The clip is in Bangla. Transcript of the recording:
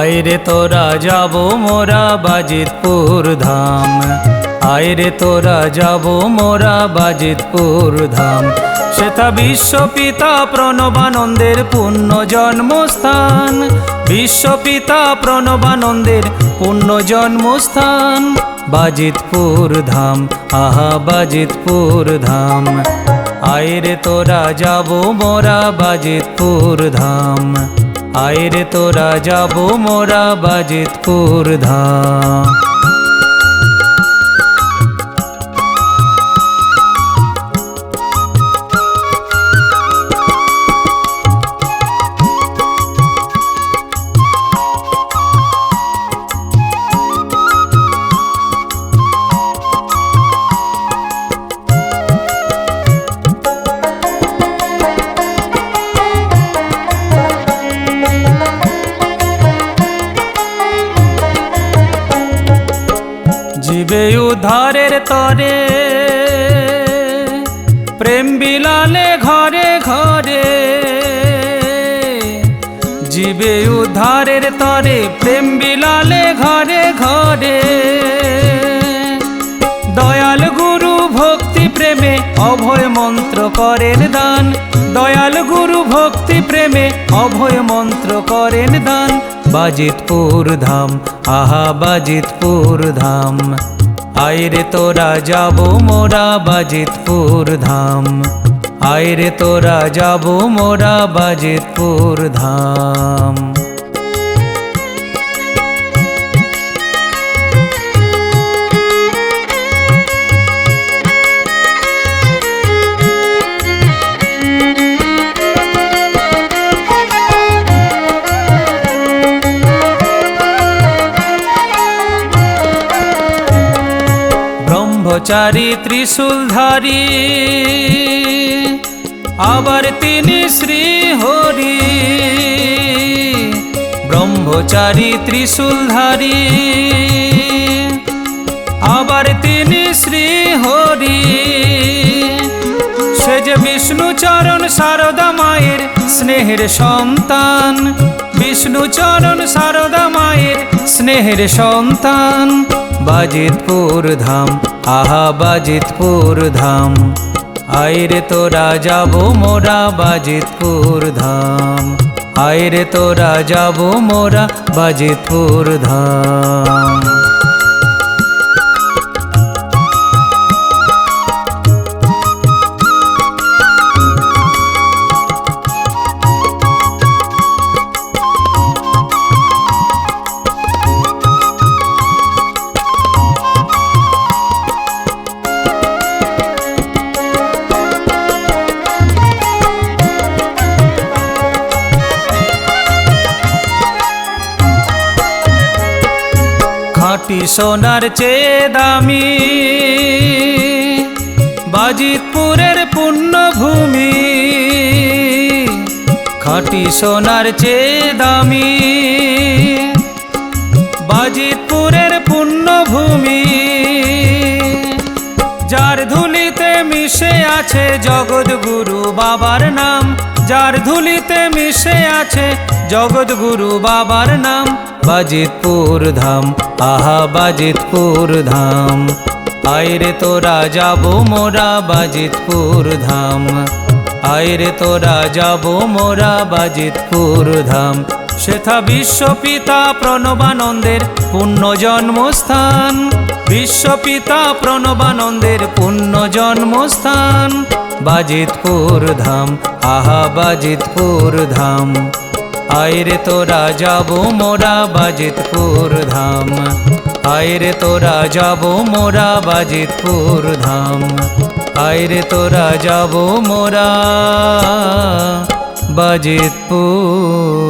আইরে তোরা যাব মোরা বাজিতপুর ধাম, আইরে তোরা যাব মোরা বাজিতপুর ধাম। সেথা বিশ্বপিতা প্রণবানন্দের পুণ্য জন্মস্থান, বিশ্বপিতা প্রণবানন্দের পুণ্য জন্মস্থান। বাজিতপুর ধাম, আহা বাজিতপুর ধাম, আইরে তোরা যাব মোরা বাজিতপুর ধাম, আইরে তোরা যাব মোরা বাজিতপুর ধাম। জীবে উদ্ধারের তরে প্রেম বিলালে ঘরে ঘরে, জীবে উদ্ধারের তরে প্রেম বিলালে ঘরে ঘরে। দয়াল গুরু ভক্তি প্রেমে অভয় মন্ত্র করেন দান, দয়াল গুরু ভক্তি প্রেমে অভয় মন্ত্র করেন দান। বাজিতপুর ধাম, আহা বাজিতপুর ধাম, আইরে তোরা যাব মোরা বাজিতপুর ধাম, আইরে তোরা যাব মোরা বাজিতপুর ধাম। ব্রহ্মচারী ত্রিশূলধারী আবার তিনি শ্রী হরি, ব্রহ্মচারী ত্রিশূলধারী আবার তিনি শ্রী হরি। সে যে বিষ্ণুচরণ শারদা মায়ের স্নেহের সন্তান, বিষ্ণুচরণ শারদা মায়ের স্নেহের সন্তান। বাজিতপুর ধাম, আহা বাজিতপুর ধাম, আইরে তোরা যাব মোরা বাজিতপুর ধাম, আইরে তোরা যাব মোরা বাজিতপুর ধাম। খাঁটি সোনার চেয়ে দামি বাজিতপুরের পুণ্যভূমি, খাঁটি সোনার চেয়ে দামি বাজিতপুরের পুণ্যভূমি। যার ধুলিতে মিশে আছে জগৎগুরু বাবার নাম, যার ধুলিতে মিশে আছে জগৎগুরু বাবার নাম। বাজিতপুর ধাম, আহা বাজিতপুর ধাম, আইরে তোরা যাব মোরা বাজিতপুর ধাম, আইরে তোরা যাব মোরা বাজিতপুর ধাম। সেথা বিশ্বপিতা প্রণবানন্দের পুণ্য জন্মস্থান, বিশ্বপিতা প্রণবানন্দের পুণ্য জন্মস্থান। বাজিতপুর ধাম, আহা বাজিতপুর ধাম, আইরে তোরা যাব মোরা বাজিতপুর ধাম, আইরে তোরা যাব মোরা বাজিতপুর ধাম, আইরে তোরা যাব মোরা বাজিতপুর।